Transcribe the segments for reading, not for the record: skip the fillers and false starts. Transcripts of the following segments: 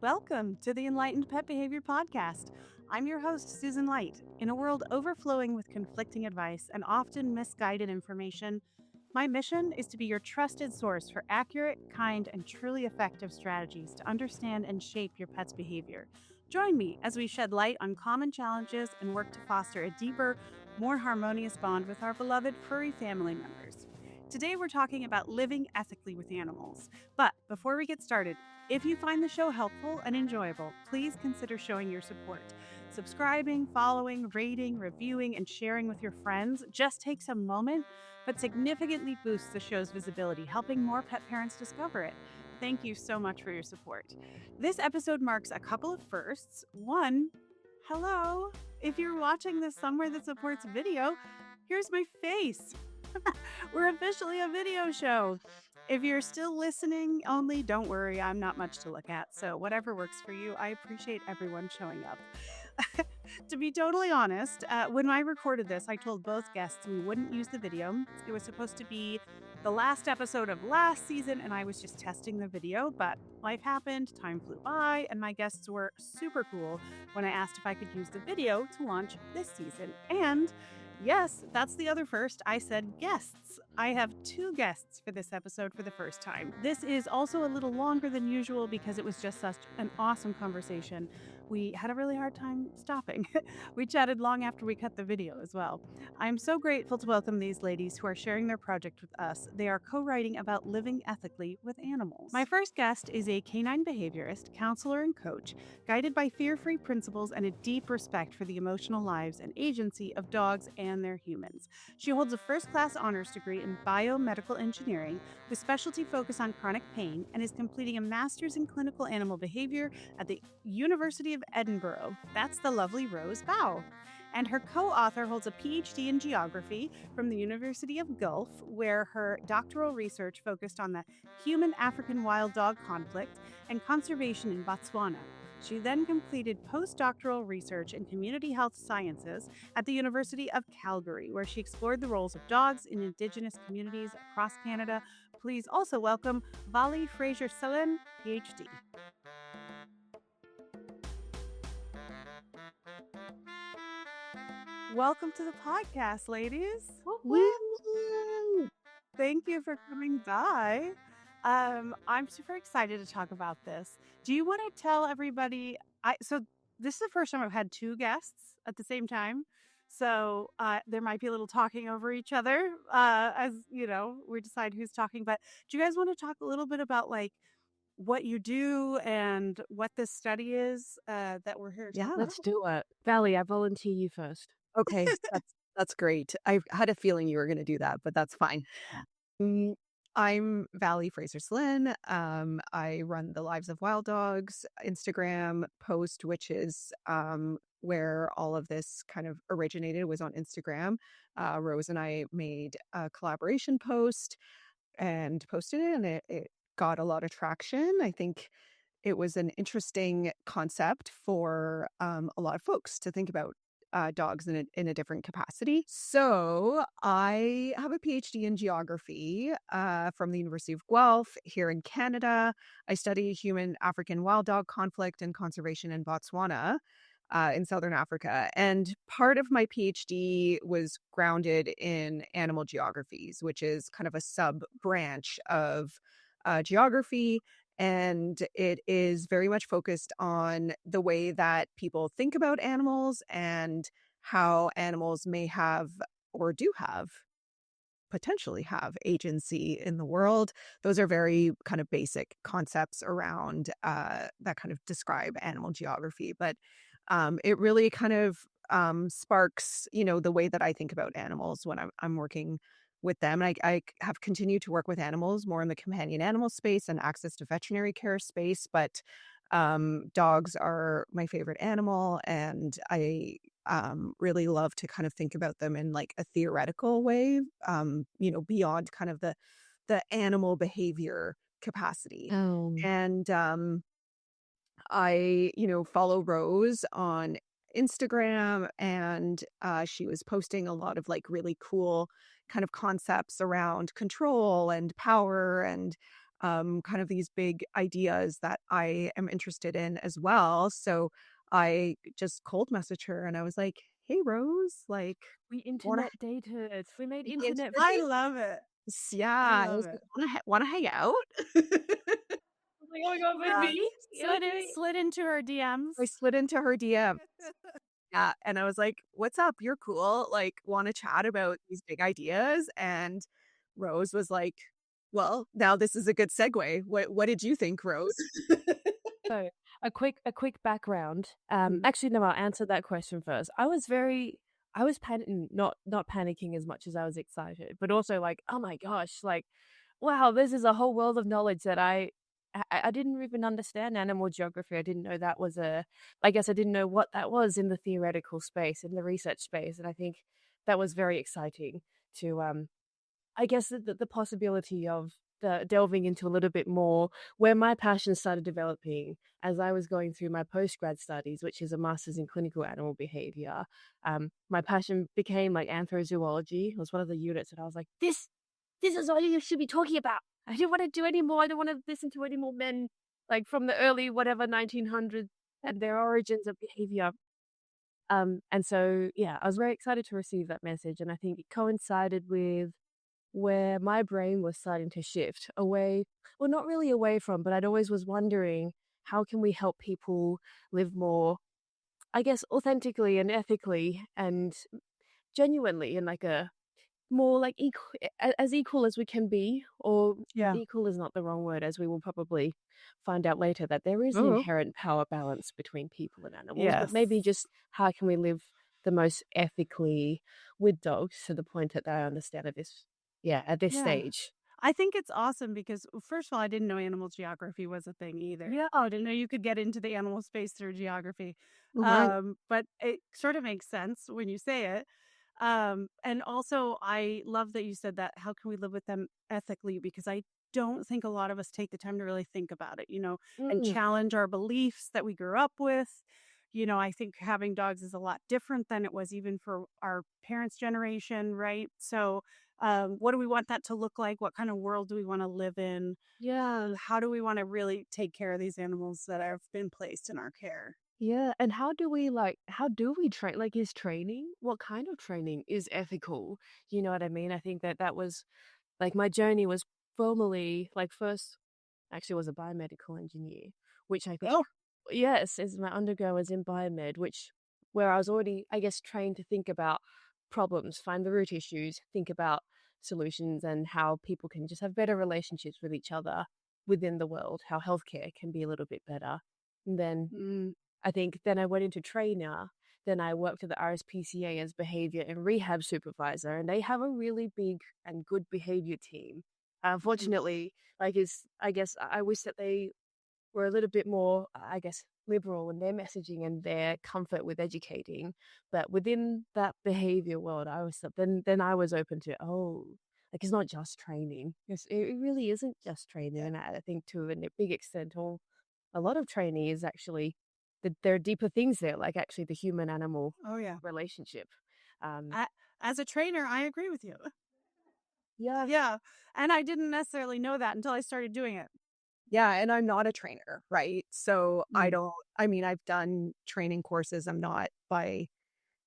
Welcome to the Enlightened Pet Behavior Podcast. I'm your host, Susan Light. In a world overflowing with conflicting advice and often misguided information, my mission is to be your trusted source for accurate, kind, and truly effective strategies to understand and shape your pet's behavior. Join me as we shed light on common challenges and work to foster a deeper, more harmonious bond with our beloved furry family members. Today, we're talking about living ethically with animals. But before we get started, if you find the show helpful and enjoyable, please consider showing your support. Subscribing, following, rating, reviewing, and sharing with your friends just takes a moment, but significantly boosts the show's visibility, helping more pet parents discover it. Thank you so much for your support. This episode marks a couple of firsts. One, hello. If you're watching this somewhere that supports video, here's my face. We're officially a video show. If you're still listening only, don't worry, I'm not much to look at. So whatever works for you, I appreciate everyone showing up. To be totally honest, when I recorded this, I told both guests we wouldn't use the video. It was supposed to be the last episode of last season, and I was just testing the video, but life happened, time flew by, and my guests were super cool when I asked if I could use the video to launch this season. And yes, that's the other first. I said guests. I have two guests for this episode for the first time. This is also a little longer than usual because it was just such an awesome conversation. We had a really hard time stopping. We chatted long after we cut the video as well. I'm so grateful to welcome these ladies who are sharing their project with us. They are co-writing about living ethically with animals. My first guest is a canine behaviorist, counselor, and coach, guided by fear-free principles and a deep respect for the emotional lives and agency of dogs and their humans. She holds a first-class honors degree in biomedical engineering with specialty focus on chronic pain and is completing a master's in clinical animal behavior at the University of Edinburgh. That's the lovely Rose Bow. And her co-author holds a PhD in geography from the University of Gulf, where her doctoral research focused on the human-African wild dog conflict and conservation in Botswana. She then completed postdoctoral research in community health sciences at the University of Calgary, where she explored the roles of dogs in Indigenous communities across Canada. Please also welcome Valli Fraser-Celin, PhD. Welcome to the podcast, ladies. Woo! Thank you for coming by. I'm super excited to talk about this. Do you want to tell everybody? So this is the first time I've had two guests at the same time, so there might be a little talking over each other as you know we decide who's talking. But do you guys want to talk a little bit about like what you do and what this study is that we're here to talk about? Let's do it. Valli, I volunteer you first. Okay, that's great. I had a feeling you were going to do that, but that's fine. I'm Valli Fraser-Celin. I run the Lives of Wild Dogs Instagram post, which is where all of this kind of originated, was on Instagram. Rose and I made a collaboration post and posted it, and it got a lot of traction. I think it was an interesting concept for a lot of folks to think about dogs in a different capacity. So I have a PhD in geography from the University of Guelph here in Canada. I study human African wild dog conflict and conservation in Botswana in Southern Africa. And part of my PhD was grounded in animal geographies, which is kind of a sub-branch of geography. And it is very much focused on the way that people think about animals and how animals may have or do have, potentially have, agency in the world. Those are very kind of basic concepts around that kind of describe animal geography. But it really kind of sparks, the way that I think about animals when I'm working with them. And I have continued to work with animals more in the companion animal space and access to veterinary care space, but dogs are my favorite animal, and I really love to kind of think about them in like a theoretical way, beyond kind of the animal behavior capacity. And I, follow Rose on Instagram, and she was posting a lot of like really cool kind of concepts around control and power and kind of these big ideas that I am interested in as well. So I just cold messaged her and I was like, "Hey Rose, like We wanna internet dated. We made we internet internet I date?" love it. I Yeah, I love was like, it. "Wanna hang out?" like, oh my god, with Yeah. me? Slid in, Okay. slid into her I DMs. slid into her DM. Yeah, and I was like, "What's up? You're cool. Like, wanna chat about these big ideas?" And Rose was like, "Well, now this is a good segue. What did you think, Rose?" So a quick background. Mhm. Actually, no, I'll answer that question first. I was panicking, not panicking as much as I was excited, but also like, oh my gosh, like, wow, this is a whole world of knowledge that I didn't even understand animal geography. I didn't know that was I guess I didn't know what that was in the theoretical space, in the research space, and I think that was very exciting to I guess the possibility of the delving into a little bit more where my passion started developing as I was going through my postgrad studies, which is a master's in clinical animal behavior. My passion became like anthrozoology. It was one of the units that I was like, this is all you should be talking about. I don't want to do any more. I don't want to listen to any more men like from the early whatever 1900s and their origins of behavior. And so yeah, I was very excited to receive that message, and I think it coincided with where my brain was starting to shift away, well, not really away from, but I'd always was wondering how can we help people live more, I guess, authentically and ethically and genuinely in like a more like as equal as we can be, or Yeah. equal is not the wrong word, as we will probably find out later that there is an Oh, inherent power balance between people and animals, but Yes. maybe just how can we live the most ethically with dogs to the point that I understand at this, yeah, at this Yeah. stage. I think it's awesome because, first of all, I didn't know animal geography was a thing either. Yeah. I didn't know you could get into the animal space through geography. right. But it sort of makes sense when you say it. And also, I love that you said that. How can we live with them ethically? Because I don't think a lot of us take the time to really think about it, and Mm, challenge our beliefs that we grew up with. I think having dogs is a lot different than it was even for our parents' generation, right? So, what do we want that to look like? What kind of world do we want to live in? yeah. How do we want to really take care of these animals that have been placed in our care? Yeah, and how do we train? Like, is training, what kind of training is ethical? You know what I mean? I think that that was like my journey was formally like first actually was a biomedical engineer, which I think, Oh, yes, as my undergrad was in biomed, which where I was already, I guess, trained to think about problems, find the root issues, think about solutions and how people can just have better relationships with each other within the world, how healthcare can be a little bit better. And then mm, I think then I went into trainer. Then I worked at the RSPCA as behavior and rehab supervisor, and they have a really big and good behavior team. mm. Unfortunately, like is I guess I wish that they were a little bit more, I guess, liberal in their messaging and their comfort with educating. But within that behavior world, I was then I was open to like it's not just training. It really isn't just training, Yeah. and I think to a big extent, a lot of training is actually that there are deeper things there, like actually the human animal Oh, yeah. relationship. Um, I, as a trainer, I agree with you. yeah. Yeah. And I didn't necessarily know that until I started doing it. Yeah, and I'm not a trainer, right? So Mm. I mean, I've done training courses. I'm not by,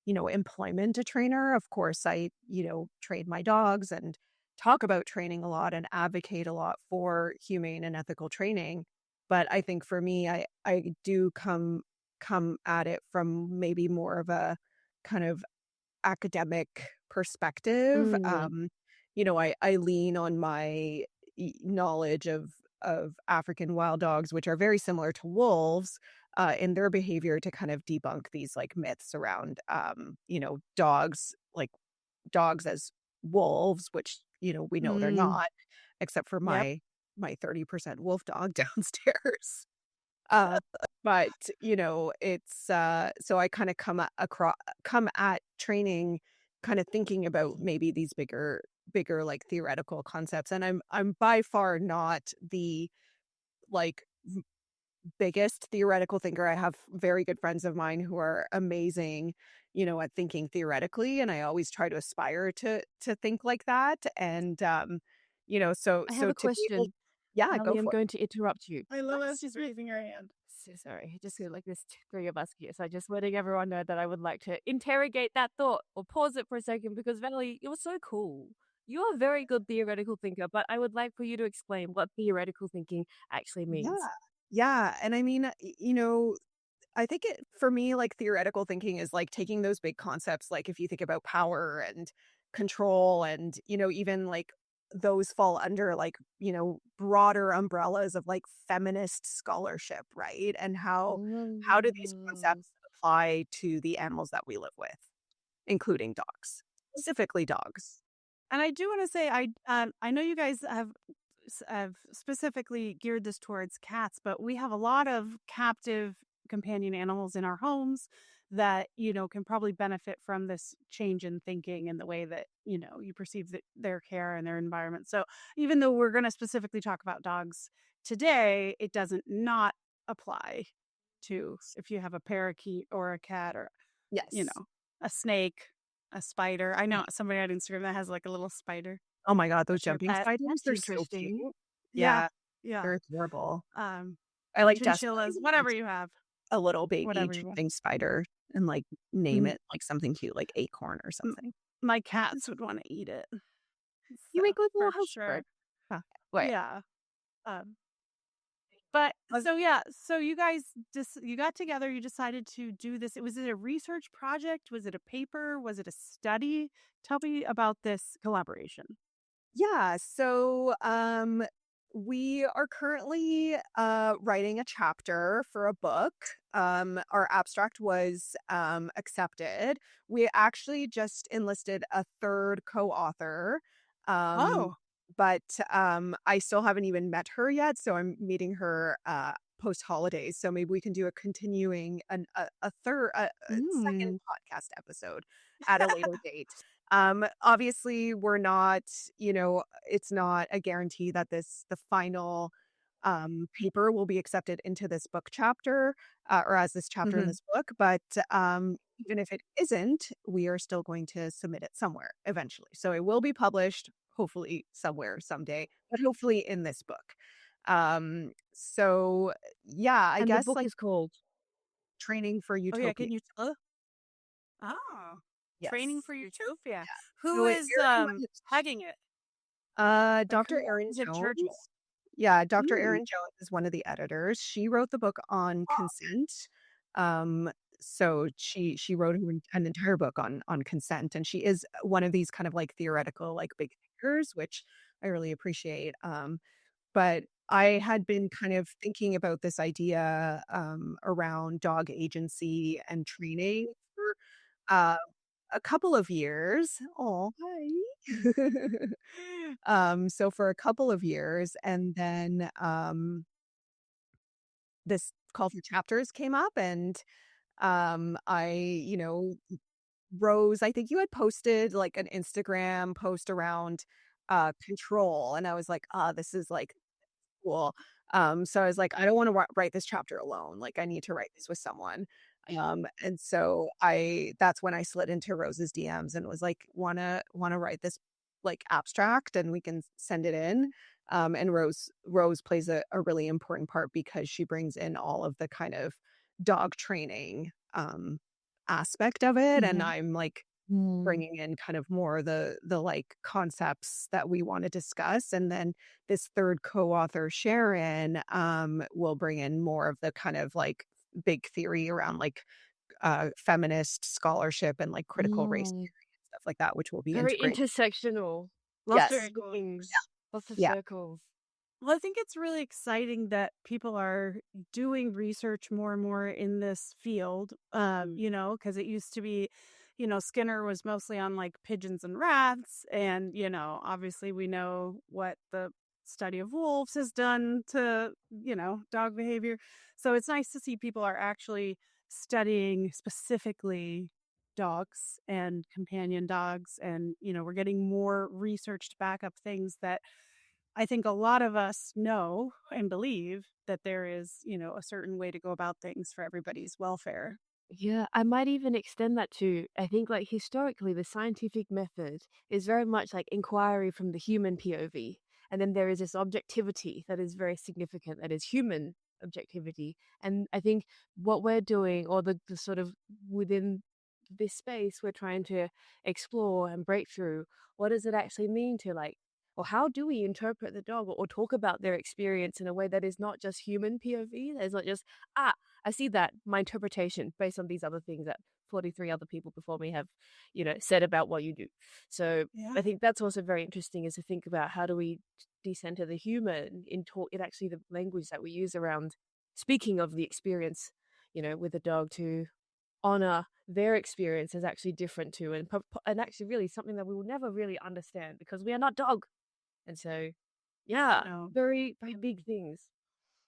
employment a trainer. Of course, I, train my dogs and talk about training a lot and advocate a lot for humane and ethical training. But I think for me, I do come at it from maybe more of a kind of academic perspective. Mm, I lean on my knowledge of African wild dogs, which are very similar to wolves, in their behavior to kind of debunk these like myths around, dogs as wolves, which we know they're Mm. not, except for Yep. my 30% wolf dog downstairs. Uh, but, it's, so I kinda come at training kinda thinking about maybe these bigger, like, theoretical concepts, and I'm by far not the, like, biggest theoretical thinker. I have very good friends of mine who are amazing, at thinking theoretically, and I always try to aspire to think like that, and, I have a to be able question. Yeah, go Valli, I'm for it. going to interrupt you. I love us. She's raising her hand. So sorry. Just feel like there's three of us here. So just letting everyone know that I would like to interrogate that thought or pause it for a second because Valli, you're so cool. You're a very good theoretical thinker, but I would like for you to explain what theoretical thinking actually Yeah. means. Yeah. And I mean, you know, I think for me, like theoretical thinking is like taking those big concepts, like if you think about power and control and, you know, even like those fall under like, you know, broader umbrellas of like feminist scholarship, right? And how do these Mm. concepts apply to the animals that we live with, including dogs, specifically dogs? And I do want to say, I know you guys have specifically geared this towards cats, but we have a lot of captive companion animals in our homes that can probably benefit from this change in thinking and the way that you perceive their care and their environment. So even though we're going to specifically talk about dogs today, it doesn't not apply to if you have a parakeet or a cat or you Yes. know a snake, a spider. I know somebody on Instagram that has like a little spider. Oh my God, those That's their jumping pet. spiders, That's they're so cute. interesting. Yeah, Yeah, yeah. they're adorable. Um, I like desperately Chinchillas, want whatever you have, a little baby whatever you want. jumping spider and, like, name Mhm. it, like, something cute, like acorn or M something. My cats would wanna eat it. You So, make, like, a for little house bird. sure. Huh. Wait, Yeah, um, but uh, so, yeah, so you guys you got together, you decided to do this. Was it a research project? Was it a paper? Was it a study? Tell me about this collaboration. yeah, so, we are currently, writing a chapter for a book. Our abstract was, accepted. We actually just enlisted a 3rd co-author, um, Oh. but, I still haven't even met her yet, so I'm meeting her, post-holidays, so maybe we can do a continuing a 2nd Mm. podcast episode at a later date. Obviously, we're not, you know, it's not a guarantee that the final paper will be accepted into this book chapter or as this chapter in Mhm. this book. But even if it isn't, we are still going to submit it somewhere eventually. So it will be published, hopefully somewhere someday, but hopefully in this book. So yeah, I And the guess book like is called. training for Oh, yeah, utopia. can you tell? Oh, Training Yes. for Utopia. Yeah. Who So is, Erin went pegging it? Like, Dr. who Erin is it Churchill? Jones. Yeah, Dr. Mm. Erin Jones is one of the editors. She wrote the book on consent. Um, so she wrote an entire book on consent, and she is one of these kind of like theoretical like big thinkers, which I really appreciate. But I had been kind of thinking about this idea around dog agency and training for uh, a couple of years. Oh, hi. So for a couple of years, and then this call for chapters came up, and I, you know, Rose, I think you had posted like an Instagram post around control, and I was like, ah, this is like cool. So I was like, I don't want to write this chapter alone. Like, I need to write this with someone. And so that's when I slid into Rose's DMs and was like, wanna write this like abstract and we can send it in. And Rose plays a really important part because she brings in all of the kind of dog training aspect of it. And Mhm. I'm like Mm. bringing in kind of more the like concepts that we want to discuss, and then this 3rd co-author Sharon will bring in more of the kind of like big theory around like feminist scholarship and like critical race Mm. theory and stuff like that, which will be Very integrated. intersectional. Lots of Yes. angles. Lots of Yeah. circles. Well, I think it's really exciting that people are doing research more and more in this field, Mm. because it used to be, Skinner was mostly on like pigeons and rats. And, obviously we know what the study of wolves has done to, dog behavior. So it's nice to see people are actually studying specifically dogs and companion dogs. And, we're getting more research to back up things that I think a lot of us know and believe that there is, a certain way to go about things for everybody's welfare. Yeah, I might even extend that to, I think, like historically, the scientific method is very much like inquiry from the human POV. And then there is this objectivity that is very significant, that is human objectivity. And I think what we're doing, or the sort of within this space, we're trying to explore and break through what does it actually mean to like, or how do we interpret the dog, or talk about their experience in a way that is not just human POV, that is not just, I see that, my interpretation based on these other things that 43 other people before me have, said about what you do. So Yeah. I think that's also very interesting, is to think about how do we decenter the human in actually the language that we use around speaking of the experience, with a dog, to honor their experience as actually different too, and actually really something that we will never really understand because we are not dog. And so, yeah, No. very, very big things.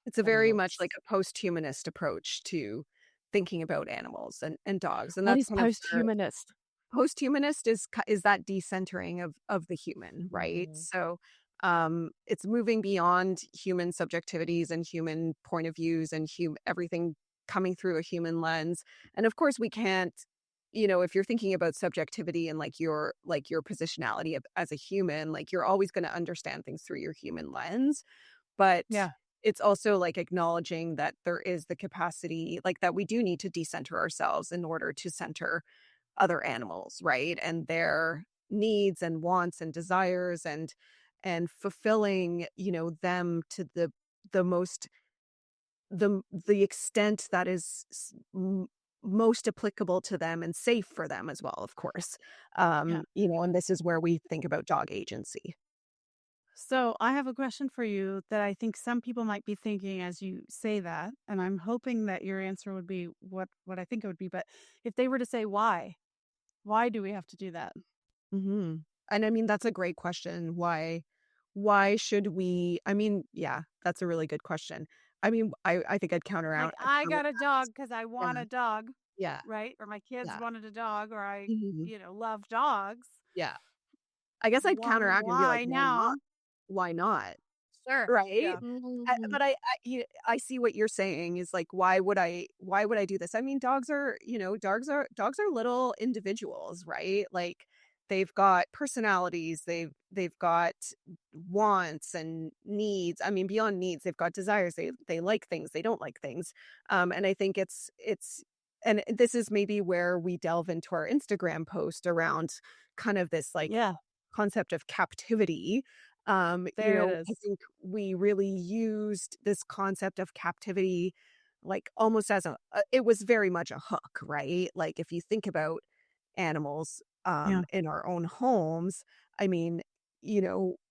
It's a very much Animals. like a post-humanist approach to thinking about animals and dogs, and What that's is kind of where post-humanist? post-humanist is that decentering of the human, right? Mm. So it's moving beyond human subjectivities and human point of views and everything coming through a human lens. And of course we can't, if you're thinking about subjectivity and your positionality as a human, like you're always going to understand things through your human lens. But Yeah. it's also like acknowledging that there is the capacity, like that we do need to decenter ourselves in order to center other animals, right? And their needs and wants and desires, and fulfilling, them to the most the extent that is most applicable to them and safe for them as well, of course. Yeah. And this is where we think about dog agency. So I have a question for you that I think some people might be thinking as you say that, and I'm hoping that your answer would be what I think it would be. But if they were to say why do we have to do that? Hmm. And I mean, that's a great question. Why should we? I mean, yeah, that's a really good question. I mean, I think I'd counter Like, out. I got a dog because I Yeah, want a dog, yeah, right? Or my kids yeah, wanted a dog, or I, mhm, love dogs. yeah. I guess I'd counteract and be like, Why why not? now? Why not? Sure. Right? Yeah. Mhm. But I see what you're saying is like, why would I do this? I mean, dogs are little individuals, right? Like they've got personalities, they've got wants and needs. I mean, beyond needs, they've got desires. They like things, they don't like things. And I think it's and this is maybe where we delve into our Instagram post around kind of this like Yeah. concept of captivity. There it I is. think we really used this concept of captivity like almost as it was very much a hook, right? Like if you think about animals Yeah. in our own homes, I mean,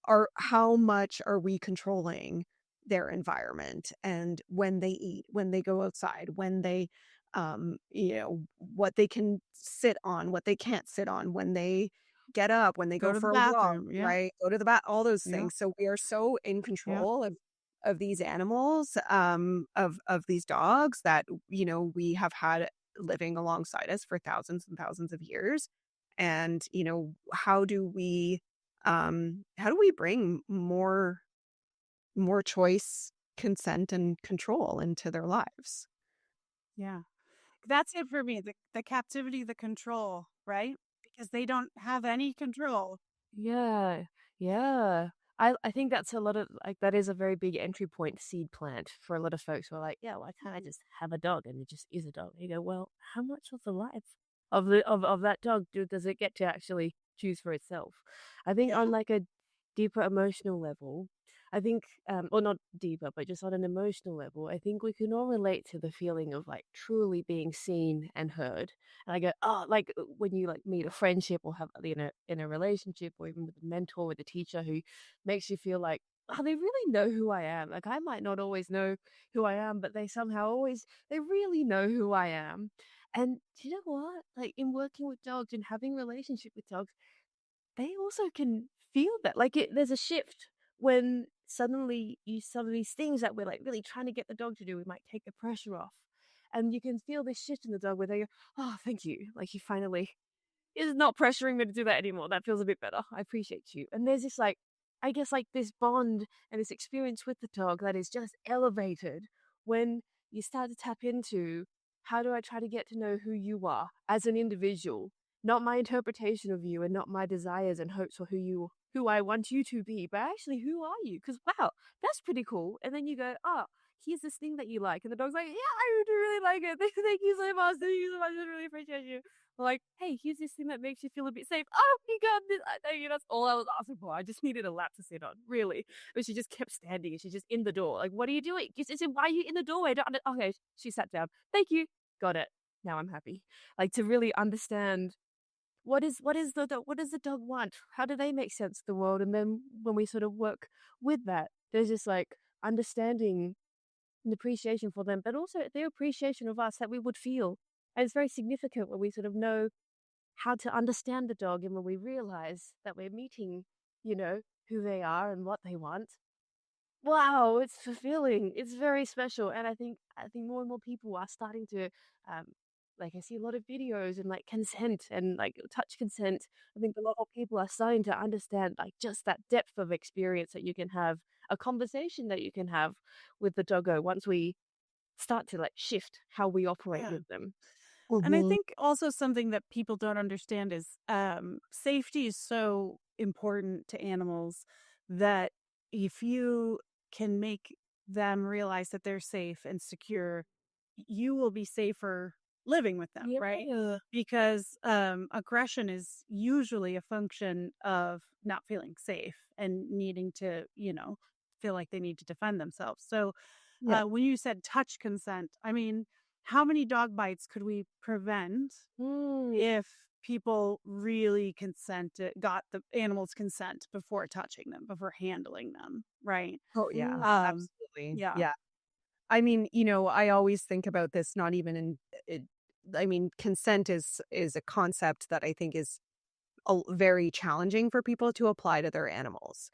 are how much are we controlling their environment and when they eat, when they go outside, when they what they can sit on, what they can't sit on, when they get up, when they Go go to the for a walk, bathroom. Yeah. right? Go to the bath, all those Yeah. things. So we are so in Yeah. control of these animals, of these dogs that, we have had living alongside us for thousands and thousands of years. And, how do we bring more choice, consent, and control into their lives? Yeah. That's it for me. The captivity, the control, right? Because they don't have any control. Yeah, yeah. I think that's a lot of like that is a very big entry point seed plant for a lot of folks who are like, yeah, why can't I just have a dog and it just is a dog? And you go, well, how much of the life of that dog does it get to actually choose for itself? I think Yeah. on like a deeper emotional level, I think or not deeper, but just on an emotional level, I think we can all relate to the feeling of like truly being seen and heard. And I go, oh, like when you like meet a friendship or have in a relationship or even with a mentor, with a teacher who makes you feel like, oh, they really know who I am. Like I might not always know who I am, but they somehow always they really know who I am. And do you know what? Like in working with dogs and having relationship with dogs, they also can feel that. Like there's a shift when suddenly some of these things that we're like really trying to get the dog to do, we might take the pressure off. And you can feel this shift in the dog where they go, oh, thank you. Like he finally is not pressuring me to do that anymore. That feels a bit better. I appreciate you. And there's this like, I guess like this bond and this experience with the dog that is just elevated when you start to tap into how do I try to get to know who you are as an individual not my interpretation of you and not my desires and hopes for who I want you to be, but actually who are you? Because wow, that's pretty cool. And then you go, oh, here's this thing that you like, and the dog's like, yeah, I do really like it. Thank you so much. Thank you so much. I really appreciate you. Like, hey, here's this thing that makes you feel a bit safe. Oh, you got this. Thank you. That's all I was asking for. I just needed a lap to sit on, really. But she just kept standing and she's just in the door. Like, what are you doing? She said, why are you in the doorway? Okay, she sat down. Thank you. Got it. Now I'm happy. Like, to really understand what does the dog want? How do they make sense of the world? And then when we sort of work with that, there's this like understanding and appreciation for them, but also their appreciation of us that we would feel. And it's very significant when we sort of know how to understand the dog and when we realize that we're meeting, who they are and what they want. Wow, it's fulfilling. It's very special. And I think more and more people are starting to um like I see a lot of videos and like consent and like touch consent. I think a lot of people are starting to understand like just that depth of experience that you can have, a conversation that you can have with the doggo once we start to like shift how we operate Yeah. with them. And I Mhm. think also something that people don't understand is safety is so important to animals that if you can make them realize that they're safe and secure, you will be safer living with them, right? Yeah. Because aggression is usually a function of not feeling safe and needing to, feel like they need to defend themselves. So Yeah. when you said touch consent, I mean, how many dog bites could we prevent Mm. if people really got the animal's consent before touching them, before handling them, right? Oh, yeah. Mm. Absolutely. Yeah. Yeah. I mean, I always think about this not even in it I mean, consent is a concept that I think is very challenging for people to apply to their animals.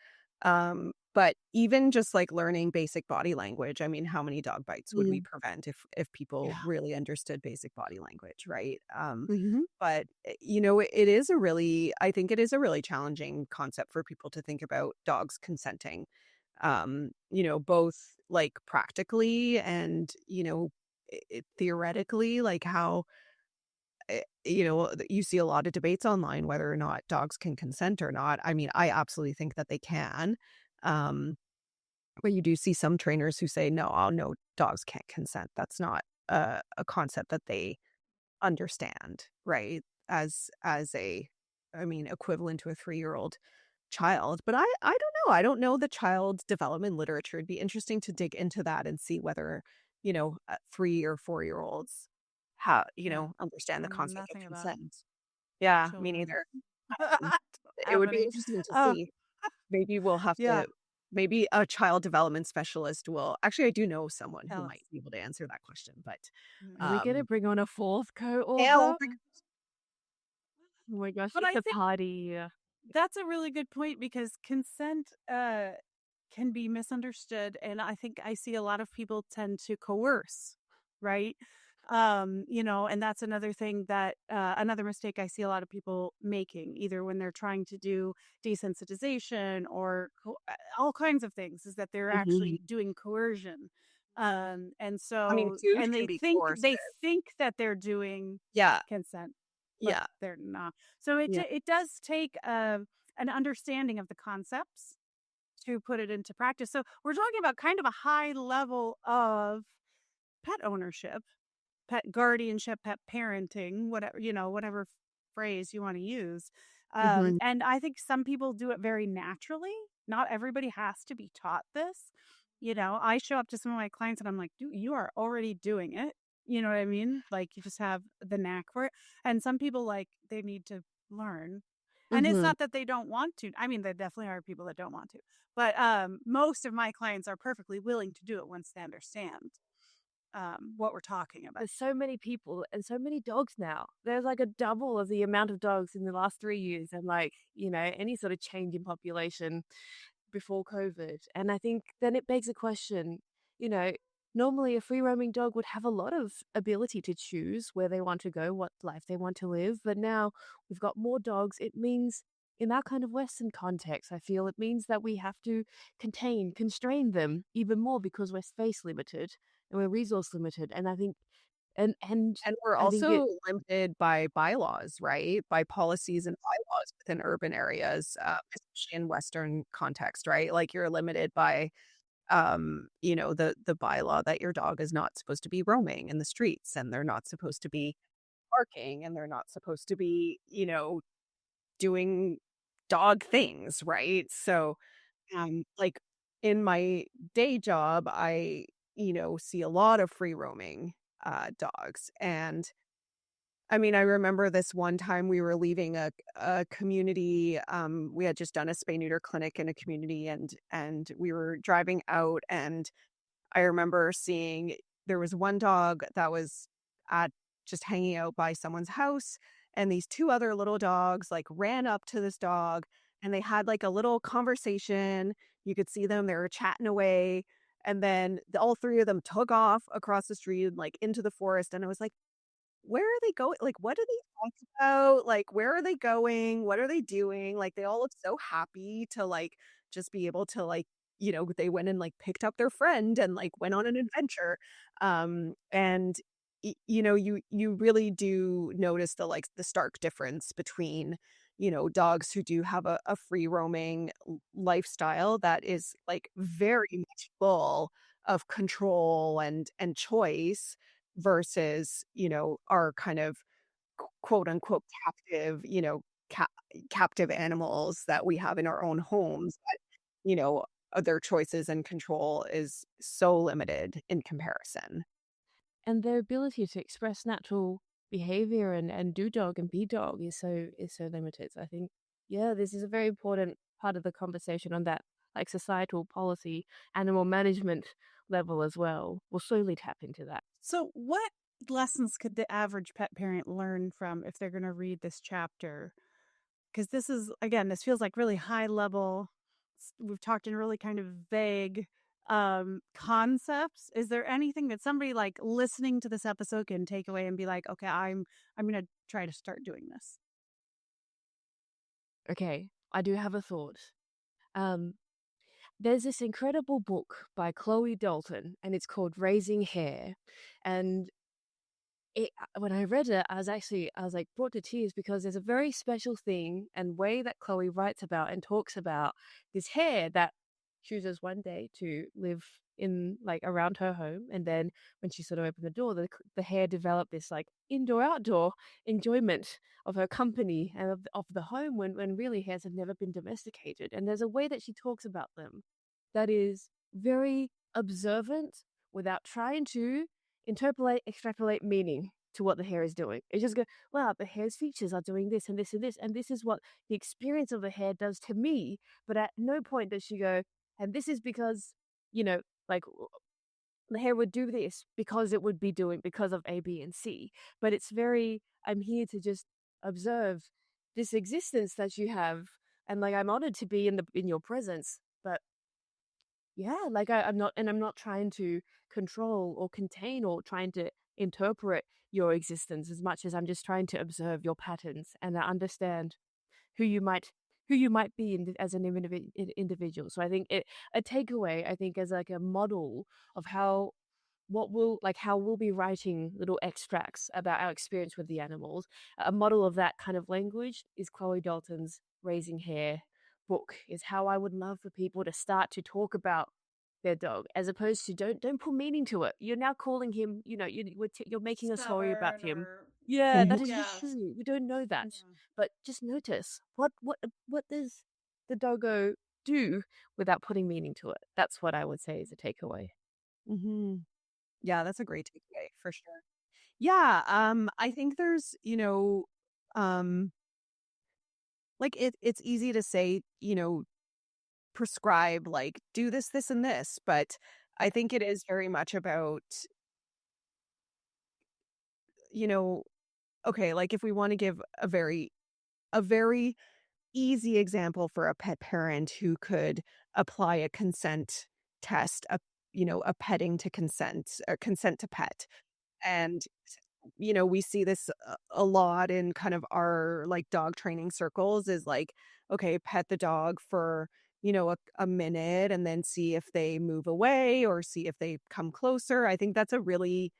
But even just like learning basic body language, I mean, how many dog bites would we Mm. prevent if people Yeah. really understood basic body language, right? Hmm. But I think it is a really challenging concept for people to think about dogs consenting. Both like practically and theoretically, like how you see a lot of debates online whether or not dogs can consent or not. I mean, I absolutely think that they can. Um, but you do see some trainers who say, no, no, dogs can't consent. That's not a concept that they understand, right? As a, I mean, equivalent to a 3-year-old child. But I don't know. I don't know the child development literature. It'd be interesting to dig into that and see whether, 3 or 4-year-olds Yeah. understand the I know concept of nothing about consent. Yeah, me children. neither. I Um, don't it have would be any. interesting to Oh, see. Maybe we'll have yeah. to maybe a child development specialist will actually, I do know someone who Tell us. might be able to answer that question, but, Are we gonna um bring on a fourth yeah, co-author? Oh my gosh, But it's I a think party. that's a really good point because consent can be misunderstood. And I think I see a lot of people tend to coerce, right? And that's another thing that another mistake I see a lot of people making, either when they're trying to do desensitization or all kinds of things, is that they're Mhm. actually doing coercion. And I mean, so, food and can they be think they coercive. think that they're doing Yeah, consent, but yeah, they're not. So Yeah. it does take an understanding of the concepts to put it into practice. So we're talking about kind of a high level of pet ownership, pet guardianship, pet parenting, whatever, whatever phrase you want to use. mhm, And I think some people do it very naturally. Not everybody has to be taught this. I show up to some of my clients and I'm like, dude, you are already doing it. You know what I mean? Like you just have the knack for it. And some people like they need to learn. And it's mhm. not that they don't want to. I mean, there definitely are people that don't want to. But most of my clients are perfectly willing to do it once they understand what we're talking about. There's so many people and so many dogs now. There's like a double of the amount of dogs in the last 3 years, and like, any sort of change in population before COVID. And I think then it begs a question, you know, normally a free roaming dog would have a lot of ability to choose where they want to go, what life they want to live. But now we've got more dogs. It means in that kind of Western context, I feel it means that we have to constrain them even more because we're space limited and we're resource limited. And I think And And we're I think it also limited by bylaws, right? By policies and bylaws within urban areas, especially in Western context, right? Like you're limited by, the bylaw that your dog is not supposed to be roaming in the streets, and they're not supposed to be barking, and they're not supposed to be, doing dog things, right? So, like in my day job, I, see a lot of free roaming dogs. And I mean, I remember this one time we were leaving a community. We had just done a spay neuter clinic in a community, and we were driving out, and I remember seeing there was one dog that was at just hanging out by someone's house, and these two other little dogs like ran up to this dog, and they had like a little conversation. You could see them, they were chatting away, and then all three of them took off across the street, like into the forest. And I was like, where are they going? Like, what do they talk about? Like, where are they going? What are they doing? Like, they all look so happy to like just be able to like, they went and like picked up their friend and like went on an adventure. And you really do notice the like the stark difference between, dogs who do have a free roaming lifestyle that is like very much full of control and choice versus, our kind of quote unquote captive, captive animals that we have in our own homes. But, their choices and control is so limited in comparison. and their ability to express natural behavior and do dog and be dog is so limited. So I think, yeah, this is a very important part of the conversation on that like societal policy, animal management level as well. We'll slowly tap into that. So, what lessons could the average pet parent learn from if they're going to read this chapter? Because this is, again, this feels like really high level. We've talked in really kind of vague concepts. Is there anything that somebody like listening to this episode can take away and be like, okay, I'm going to try to start doing this? Okay, I do have a thought. Um, there's this incredible book by Chloe Dalton, and it's called Raising Hair. And when I read it, I was like brought to tears because there's a very special thing and way that Chloe writes about and talks about this hare that chooses one day to live in like around her home, and then when she sort of opened the door, the hare developed this like indoor outdoor enjoyment of her company and of the home when really hares have never been domesticated. And there's a way that she talks about them that is very observant without trying to interpolate, extrapolate meaning to what the hare is doing. It just go, wow, the hare's features are doing this and this and this, and this is what the experience of the hare does to me. But at no point does she go, and this is because, like the hare would do this because it would be doing because of A, B, and C. But it's very, I'm here to just observe this existence that you have, and like I'm honored to be in your presence. But yeah, like I'm not trying to control or contain or trying to interpret your existence as much as I'm just trying to observe your patterns and understand who you might be as an individual. So I think a takeaway, I think, as like a model of how we'll be writing little extracts about our experience with the animals. A model of that kind of language is Chloe Dalton's Raising Hair book, is how I would love for people to start to talk about their dog, as opposed to don't put meaning to it. You're now calling him, you're making a story about Stubborn him. or Yeah, Mhm. that is not yeah. true. We don't know that, Yeah. but just notice what does the doggo do without putting meaning to it. That's what I would say is a takeaway. Mhm. Yeah, that's a great takeaway for sure. Yeah, I think there's, um, like it's easy to say, prescribe like do this, this, and this, but I think it is very much about, you know, okay, like if we want to give a very easy example for a pet parent who could apply a consent test, a petting to consent, or consent to pet. And we see this a lot in kind of our like dog training circles is like, okay, pet the dog for, a minute and then see if they move away or see if they come closer. I think that's a really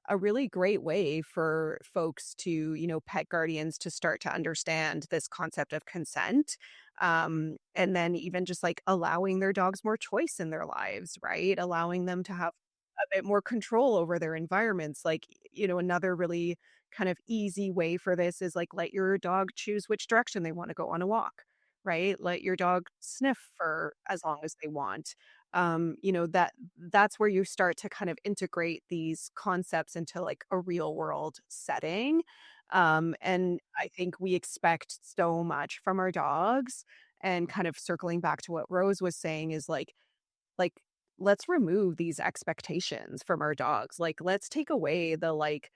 a really great way for folks to, pet guardians to start to understand this concept of consent. And then even just like allowing their dogs more choice in their lives, right? Allowing them to have a bit more control over their environments. Like, another really kind of easy way for this is like let your dog choose which direction they want to go on a walk, right? Let your dog sniff for as long as they want. That's where you start to kind of integrate these concepts into like a real world setting. And I think we expect so much from our dogs. And kind of circling back to what Rose was saying is like let's remove these expectations from our dogs. Like let's take away the like,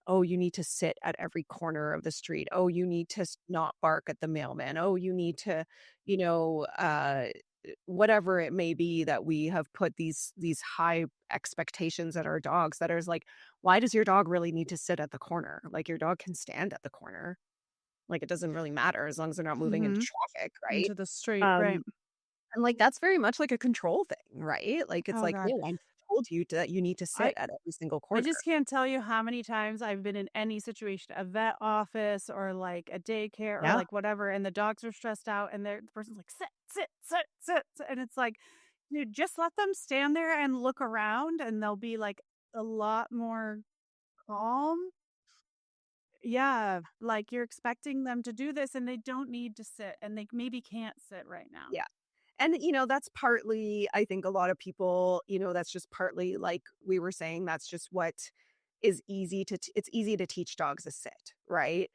oh, you need to sit at every corner of the street. Oh, you need to not bark at the mailman. Oh, you need to, you know, uh, whatever it may be that we have put these high expectations at our dogs that is like, why does your dog really need to sit at the corner? Like your dog can stand at the corner. Like it doesn't really matter as long as they're not moving into traffic, right? Into the street, right? Um, and like that's very much like a control thing, right? Like it's Oh like, God. no, I told you that you need to sit I at every single I corner. just can't tell you how many times I've been in any situation, a vet office or like a daycare or Yeah. like whatever, and the dogs are stressed out and the person's like, sit, sit, sit, sit. And it's like, dude, just let them stand there and look around and they'll be like a lot more calm. Yeah. Like you're expecting them to do this and they don't need to sit and they maybe can't sit right now. Yeah. And, that's partly, I think a lot of people, that's just partly like we were saying, that's just what is easy it's easy to teach dogs to sit, right?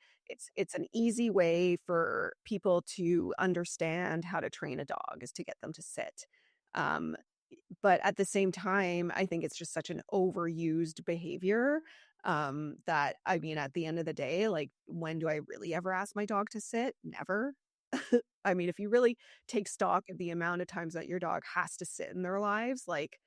It's an easy way for people to understand how to train a dog is to get them to sit. Um, but at the same time, I think it's just such an overused behavior that I mean, at the end of the day, like when do I really ever ask my dog to sit? Never. I mean, if you really take stock of the amount of times that your dog has to sit in their lives, like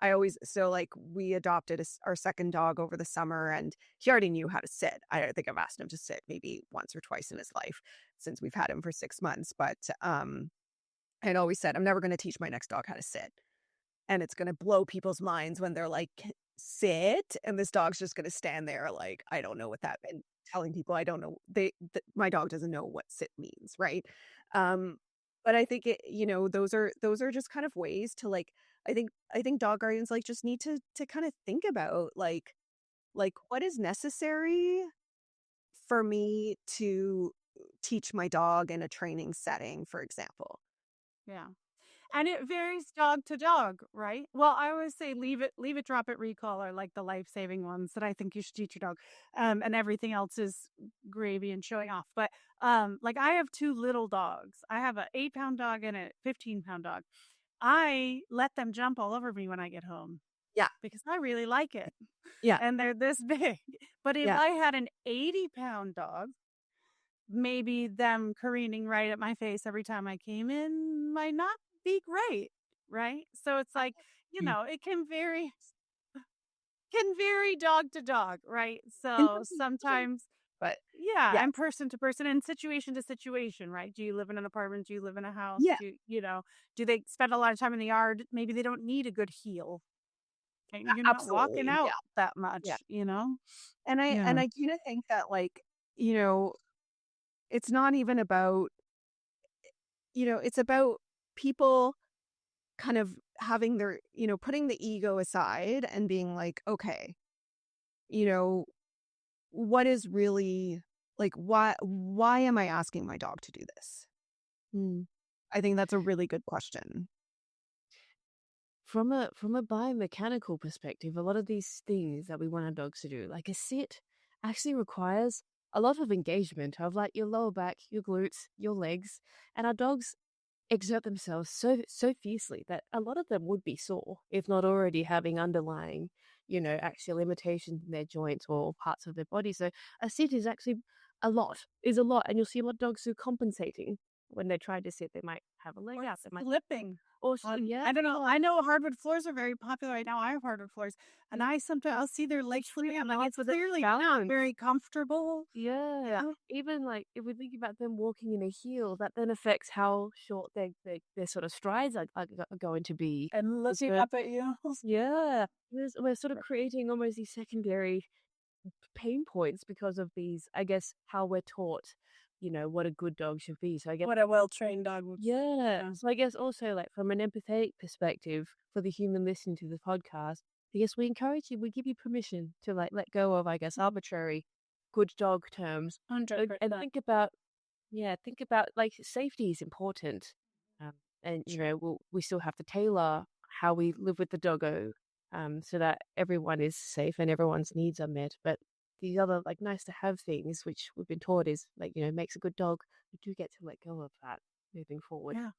like we adopted our second dog over the summer and he already knew how to sit. I don't think I've asked him to sit maybe once or twice in his life since we've had him for 6 months. But I'd always said, I'm never going to teach my next dog how to sit. And it's going to blow people's minds when they're like, sit. And this dog's just going to stand there like, I don't know what that, and telling people I don't know. My dog doesn't know what sit means. Right. Um, but I think those are just kind of ways to like, I think dog guardians like just need to kind of think about like what is necessary for me to teach my dog in a training setting, for example. Yeah. And it varies dog to dog, right? Well, I always say leave it, drop it, recall are like the life-saving ones that I think you should teach your dog. And everything else is gravy and showing off. But like I have two little dogs. I have a 8-pound dog and a 15-pound dog. I let them jump all over me when I get home Yeah. because I really like it. Yeah. And they're this big. But if Yeah. I had an 80-pound dog, maybe them careening right at my face every time I came in might not be great, right? So it's like, Mm. it can vary dog to dog, right? So sometimes But yeah, yeah. and person to person and situation to situation, right? Do you live in an apartment? Do you live in a house? Yeah. Do they spend a lot of time in the yard? Maybe they don't need a good heel. You're not walking Absolutely. out Yeah. that Yeah. much. And I Yeah. and I kind of think that like, you know, it's not even about, it's about people kind of having their, putting the ego aside and being like, okay, you know, what is really like why am I asking my dog to do this? Mm. I think that's a really good question. From a biomechanical perspective, a lot of these things that we want our dogs to do, like a sit, actually requires a lot of engagement of like your lower back, your glutes, your legs, and our dogs exert themselves so fiercely that a lot of them would be sore if not already having underlying, actual limitations in their joints or parts of their body. So a sit is actually a lot, and you'll see a lot of dogs who are compensating when they try to sit. They might have a leg Or out. They might, flipping. or On yeah, I don't know. I know hardwood floors are very popular right now. I have hardwood floors, and I sometimes I'll see their legs flipping. I'm like, it's with it clearly not balance. very comfortable. Yeah, Yeah. even like if we think about them walking in a heel, that then affects how short their sort of strides are going to be. And looking Because up at you. yeah, we're sort of creating almost these secondary pain points because of these, I guess, how we're taught, what a good dog should be. So I guess, What a well-trained dog would. yeah. So I guess also, like, from an empathetic perspective for the human listening to the podcast, I guess we encourage you, we give you permission to, like, let go of, I guess, arbitrary good dog terms and 100%. think about like safety is important. And we still have to tailor how we live with the doggo, so that everyone is safe and everyone's needs are met. But these other, like, nice to have things, which we've been taught is, like, makes a good dog, we do get to let go of that moving forward. Yeah,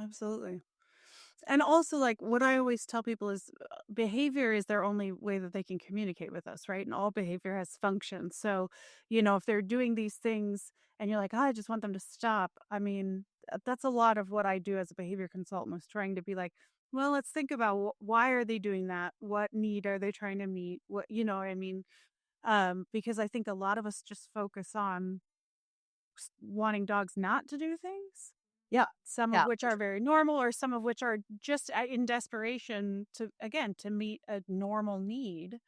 absolutely. And also, like, what I always tell people is behavior is their only way that they can communicate with us, right? And all behavior has functions. So, if they're doing these things and you're like, oh, I just want them to stop. I mean, that's a lot of what I do as a behavior consultant, was trying to be like, well, let's think about why are they doing that? What need are they trying to meet? What I mean? Because I think a lot of us just focus on wanting dogs not to do things. Yeah. Some of which are very normal, or some of which are just in desperation to meet a normal need.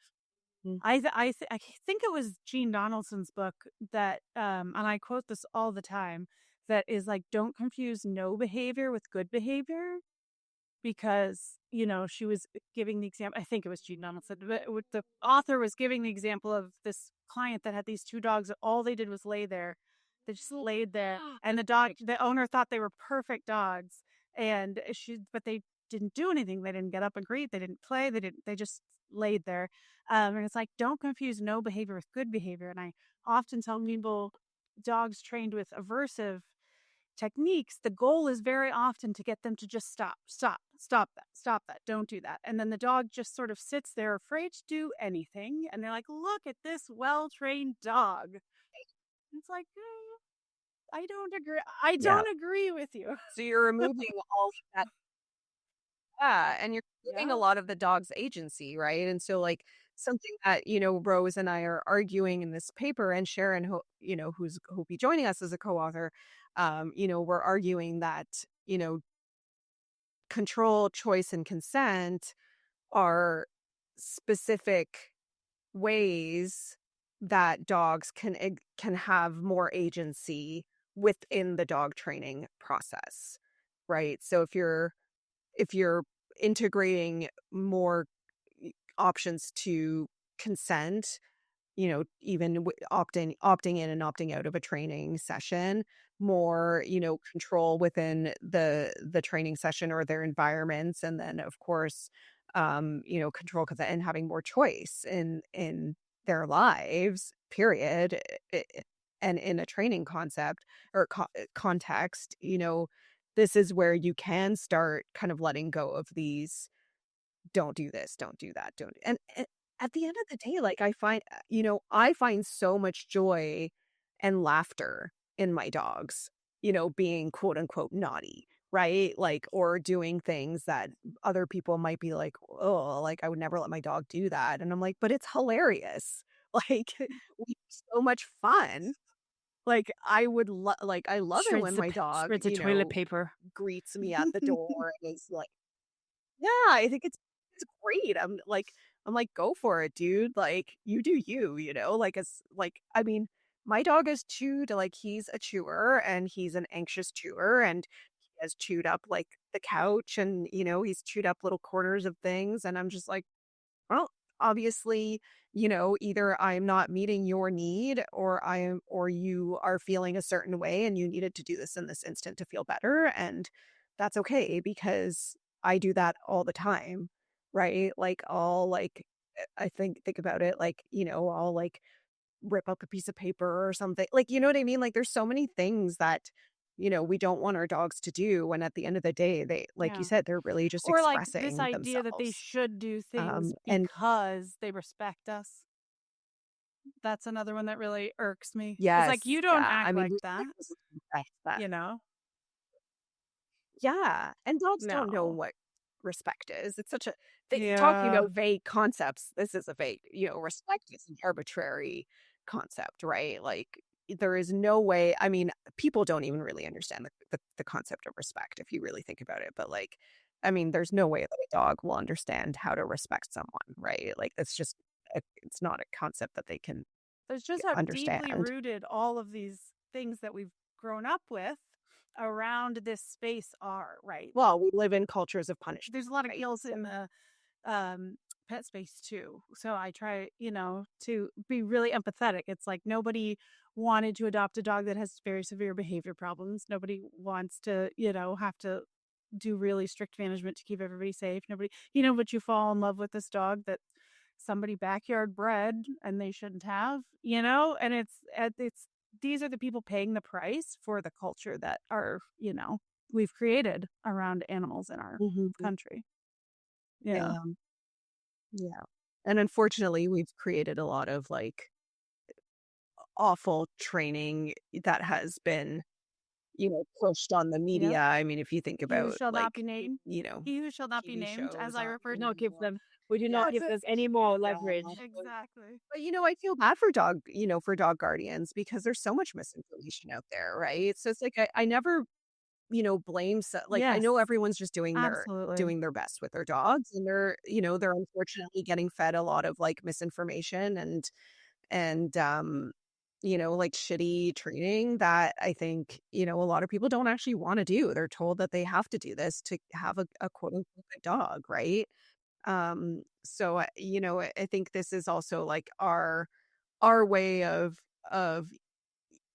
Mm. I think it was Jean Donaldson's book that, and I quote this all the time, that is like, don't confuse no behavior with good behavior. Because, she was giving the example, I think it was Jean Donaldson, but the author was giving the example of this client that had these two dogs that all they did was lay there. They just laid there. And the owner thought they were perfect dogs. But they didn't do anything. They didn't get up and greet. They didn't play. They just laid there. And it's like, don't confuse no behavior with good behavior. And I often tell people, dogs trained with aversive techniques, the goal is very often to get them to just stop that, don't do that. And then the dog just sort of sits there afraid to do anything. And they're like, look at this well-trained dog. It's like, I don't agree. I don't agree with you. So you're removing all of that. Yeah, and you're removing a lot of the dog's agency, right? And so, like, something that, Rose and I are arguing in this paper, and Sharon, who'll be joining us as a co-author, we're arguing that, control, choice, and consent are specific ways that dogs can have more agency within the dog training process, right? So if you're integrating more options to consent, even opting in and opting out of a training session, more, control within the training session or their environments, and then of course, control and having more choice in their lives, period. And in a training concept or context, this is where you can start kind of letting go of these, don't do this, don't do that, don't. And at the end of the day, like, I find so much joy and laughter in my dogs, being quote unquote naughty, right? Like, or doing things that other people might be like, oh, like, I would never let my dog do that. And I'm like, but it's hilarious. Like, we have so much fun. Like, I love it when my dog, shreds the toilet paper. greets me at the door and is like, yeah, I think it's great. I'm like, go for it, dude. Like, you do you, like, it's like, I mean, my dog is chewed, like, he's a chewer and he's an anxious chewer, and he has chewed up like the couch, and he's chewed up little corners of things, and I'm just like, well, obviously, either I'm not meeting your need, or you are feeling a certain way and you needed to do this in this instant to feel better. And that's okay, because I do that all the time, right? Like, I think about it, like, I'll like rip up a piece of paper or something. Like, you know what I mean? Like, there's so many things that, we don't want our dogs to do. When at the end of the day, they, like you Yeah. said, they're really just Or like this expressing idea that they themselves. should do things And because they respect us. That's another one that really irks me. It's like, yes, you don't yeah. I act mean, like that, respect is that. you know? Yeah, and dogs don't know No. what respect is. It's such a talking Yeah. about vague concepts. This is a vague, respect is an arbitrary concept, right? Like, there is no way. I mean, people don't even really understand the concept of respect if you really think about it. But, like, I mean, there's no way that a dog will understand how to respect someone, right? Like, that's just it's not a concept that they can It's just how deeply understand. rooted all of these things that we've grown up with around this space are, right? Well, we live in cultures of punishment, There's a lot of right? guilt in the pet space too. So I try, to be really empathetic. It's like nobody wanted to adopt a dog that has very severe behavior problems. Nobody wants to, have to do really strict management to keep everybody safe. Nobody, but you fall in love with this dog that somebody backyard bred and they shouldn't have, and it's these are the people paying the price for the culture that we've created around animals in our Mhm. country. Yeah. Yeah. Yeah. And unfortunately, we've created a lot of like awful training that has been, pushed on the Yep. media. I mean, if you think He who about shall not like, be named. He who shall not be TV named, as shows I on, refer not to. give them. We do yeah, not give us any more leverage. Exactly. but I feel bad for for dog guardians because there's so much misinformation out there, right? So it's like I never, blame like I Yes, know everyone's just absolutely. doing their best with their dogs and they're unfortunately getting fed a lot of like misinformation and like shitty training that I think, a lot of people don't actually want to do. They're told that they have to do this to have a quote unquote good dog, right? So I think this is also like our way of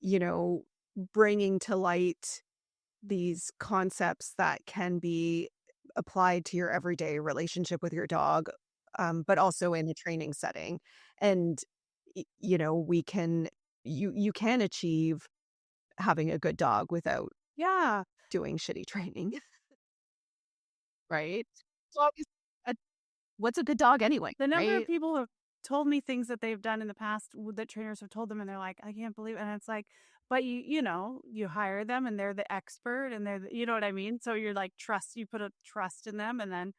you know bringing to light these concepts that can be applied to your everyday relationship with your dog, but also in a training setting. And we can you can achieve having a good dog without Yeah. doing shitty training, right? So obviously, a, what's a good dog anyway, The number of right? people who have told me things that they've done in the past that trainers have told them, and they're like, I can't believe it. And it's like, but you hire them and they're the expert and you know what I mean? So you're like, you put a trust in them. And then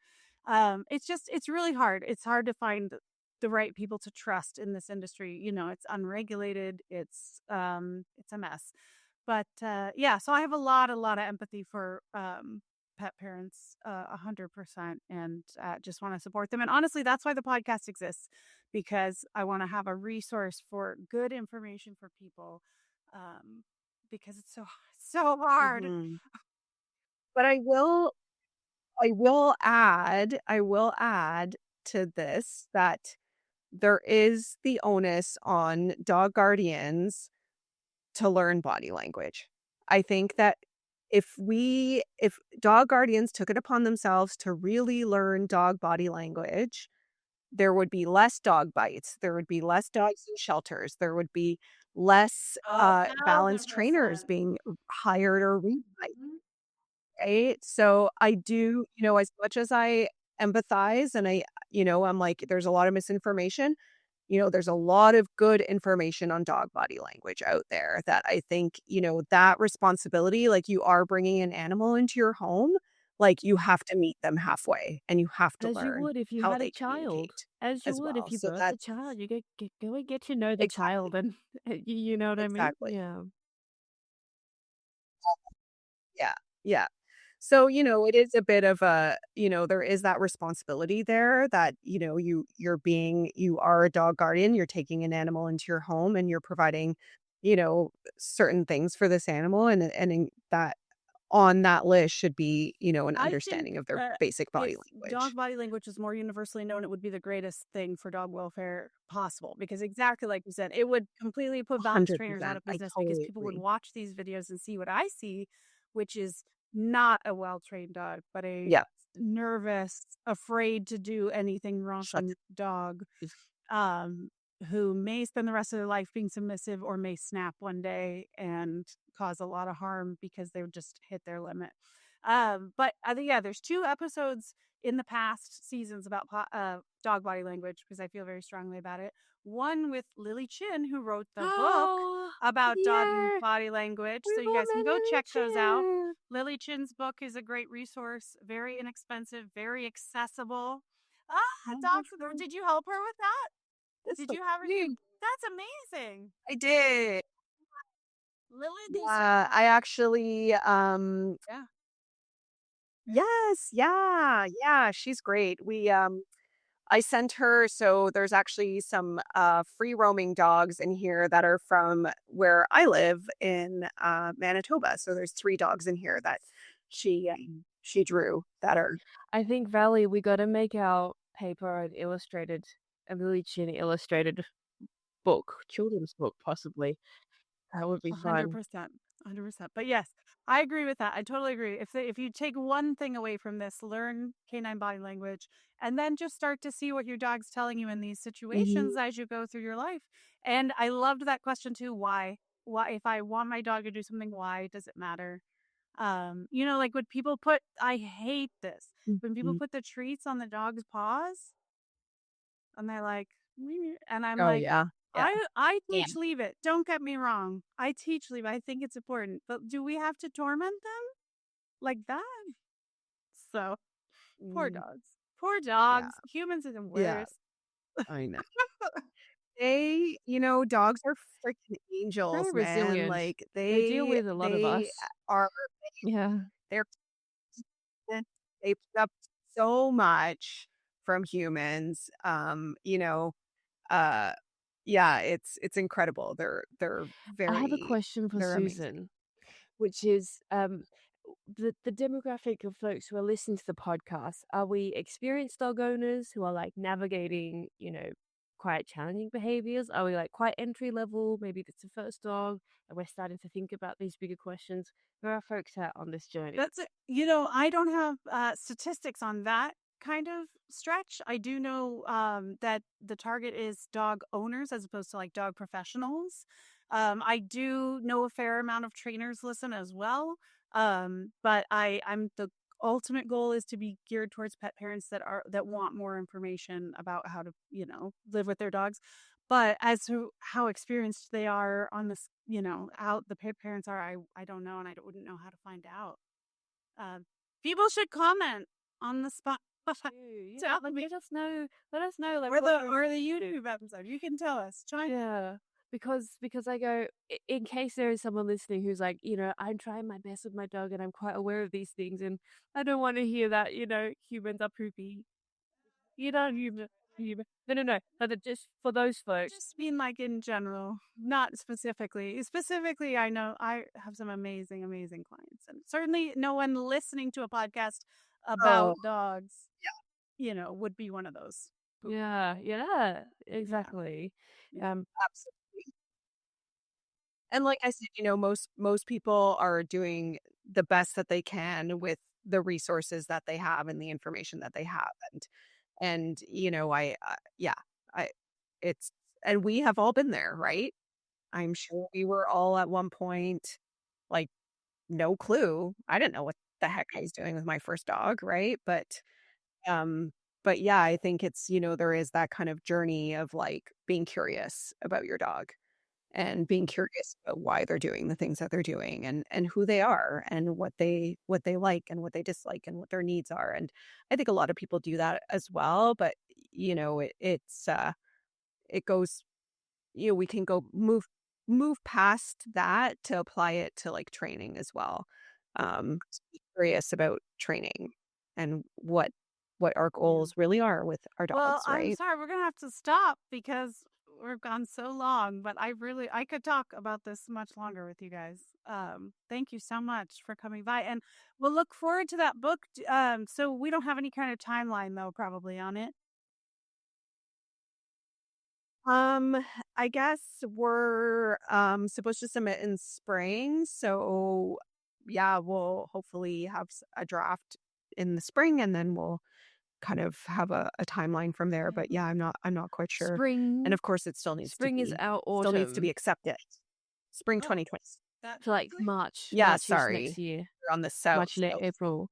it's really hard. It's hard to find the right people to trust in this industry. It's unregulated. It's a mess. But yeah, so I have a lot of empathy for pet parents, 100%, and just want to support them. And honestly, that's why the podcast exists, because I want to have a resource for good information for people, um, because it's so hard. Mhm. But I will add to this that there is the onus on dog guardians to learn body language. I think that if dog guardians took it upon themselves to really learn dog body language, there would be less dog bites, there would be less dogs in shelters, there would be less balanced trainers 1,000%. being hired or Mhm. right? So I do, as much as I empathize and I'm like, there's a lot of misinformation, there's a lot of good information on dog body language out there that I think, that responsibility, like you are bringing an animal into your home, like you have to meet them halfway and you have to As you learn would if you how had a they child. communicate As you as would if well. you So birthed a that's child. You go and get to know the exactly, child and you know what I mean? exactly. Yeah. Yeah. Yeah. So, it is a bit of there is that responsibility there that, you are a dog guardian, you're taking an animal into your home and you're providing, certain things for this animal that on that list should be, an I think understanding of their basic if body dog language. body language was more universally known, it would be the greatest thing for dog welfare possible. Because exactly like you said, it would completely put balance trainers out 100%. of I business because totally people would agree. watch these videos and see what I see, which is not a well trained dog, but a Yeah. nervous, afraid to do anything wrong Shut dog, um, who may spend the rest of their life being submissive or may snap one day and cause a lot of harm because they would just hit their limit. But I think, yeah, there's 2 episodes in the past seasons about dog body language because I feel very strongly about it. One with Lily Chin, who wrote the book Oh, about dog yeah. body language. We So you want guys can go Lily check those out. Chin. Lily Chin's book is a great resource, very inexpensive, very accessible. Ah, dogs. Did you help her with that? That's Did so you have her? cute. That's amazing. I did. Lily Yeah, I actually, Yeah. yes, yeah, yeah, she's great. I sent her, so there's actually some free roaming dogs in here that are from where I live in Manitoba. So there's 3 dogs in here that she drew that are I think, Valli, we got to make our paper a really chin illustrated book, children's book, possibly. That would be fun. 100%. 100%. But yes, I agree with that. I totally agree. If you take one thing away from this, learn canine body language, and then just start to see what your dog's telling you in these situations as you go through your life. And I loved that question too. Why? Why, if I want my dog to do something, why does it matter? Like when people put, I hate this, when people Mhm. put the treats on the dog's paws and they're like, "Meow," and I'm Oh like, yeah. Yeah. I Yeah. teach leave it. Don't get me wrong. I teach leave. I think it's important. But do we have to torment them like that? So poor Mm, dogs. Poor yeah. dogs. Humans are the Yeah. worst. I know. Dogs are freaking Very angels, man. resilient. Like They deal with a lot of they us. are Yeah. they're they pick up so much from humans. Uh yeah, it's incredible. I have a question for They're amazing. Susan, which is the demographic of folks who are listening to the podcast. Are we experienced dog owners who are like navigating, quite challenging behaviors? Are we like quite entry level? Maybe it's the first dog, and we're starting to think about these bigger questions. Where are folks at on this journey? That's it. I don't have statistics on that kind of stretch. I do know that the target is dog owners as opposed to like dog professionals. I do know a fair amount of trainers listen as well. But I'm the ultimate goal is to be geared towards pet parents that want more information about how to, live with their dogs. But as to how experienced they are on this, out the pet parents are, I don't know, and I wouldn't know how to find out. Um, People should comment on the spot. Yeah, let us know. Let us know, like, or what the YouTube episode. You can tell us. yeah, because I go, in case there is someone listening who's like, I'm trying my best with my dog and I'm quite aware of these things, and I don't want to hear that, humans are poopy. Human. No. But just for those folks. Just mean like in general, not specifically. Specifically, I know I have some amazing, amazing clients, and certainly no one listening to a podcast Oh, about dogs, would be one of those. Yeah, exactly. Yeah. absolutely. And like I said, most people are doing the best that they can with the resources that they have and the information that they have. And yeah, I it's and we have all been there, right? I'm sure we were all at one point like no clue. I didn't know what the heck I was doing with my first dog, right? Um but yeah, I think it's, there is that kind of journey of like being curious about your dog and being curious about why they're doing the things that they're doing and who they are and what they like and what they dislike and what their needs are. And I think a lot of people do that as well, but it goes, we can go move past that to apply it to like training as well. Be curious about training and what our goals really are with our Well, dogs, I'm right? sorry, we're gonna have to stop because we've gone so long, but I could talk about this much longer with you guys. Thank you so much for coming by, and we'll look forward to that book. So we don't have any kind of timeline though, probably on it. Um, I guess we're supposed to submit in spring, so yeah, we'll hopefully have a draft in the spring, and then we'll kind of have a timeline from there. But yeah, I'm not quite sure. And Spring. of course, it still needs to Spring is be our still needs to be autumn. accepted. Spring Oh, 2020. that So like March. Yeah, March-ish sorry, next year. we're on the south, Late so April.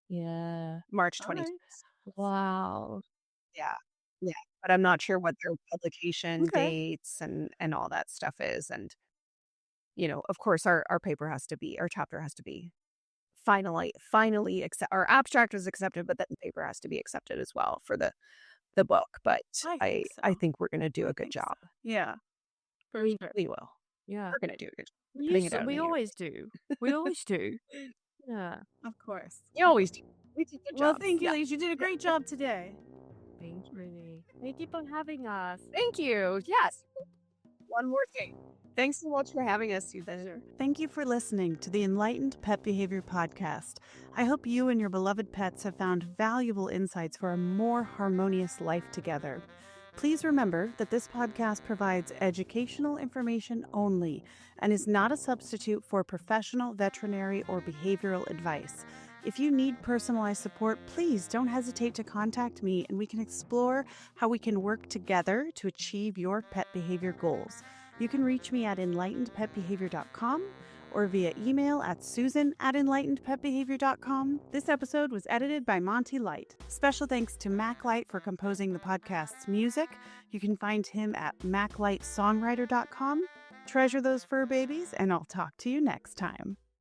Yeah. March all right. 2020. Wow. Yeah, yeah, but I'm not sure what their publication Okay. dates and all that stuff is, and of course, our chapter has to be finally accept. Our abstract is accepted, but then the paper has to be accepted as well for the book. But I I think so. I think we're gonna do I a good think job. so. Yeah, for We, sure. We will. yeah. We're gonna do a good job. We're We putting it out in the always universe. do. We always do. Yeah. Of course. You always do. We do good Well, jobs. thank you, Yeah. ladies. You did a great job today. Thank you, Renee. Thank you for having us. Thank you. Yes. One more thing. Thanks so much for having us, Susan. Thank you for listening to the Enlightened Pet Behavior Podcast. I hope you and your beloved pets have found valuable insights for a more harmonious life together. Please remember that this podcast provides educational information only and is not a substitute for professional veterinary or behavioral advice. If you need personalized support, please don't hesitate to contact me and we can explore how we can work together to achieve your pet behavior goals. You can reach me at enlightenedpetbehavior.com or via email at susan@enlightenedpetbehavior.com. This episode was edited by Monty Light. Special thanks to Mac Light for composing the podcast's music. You can find him at maclightsongwriter.com. Treasure those fur babies, and I'll talk to you next time.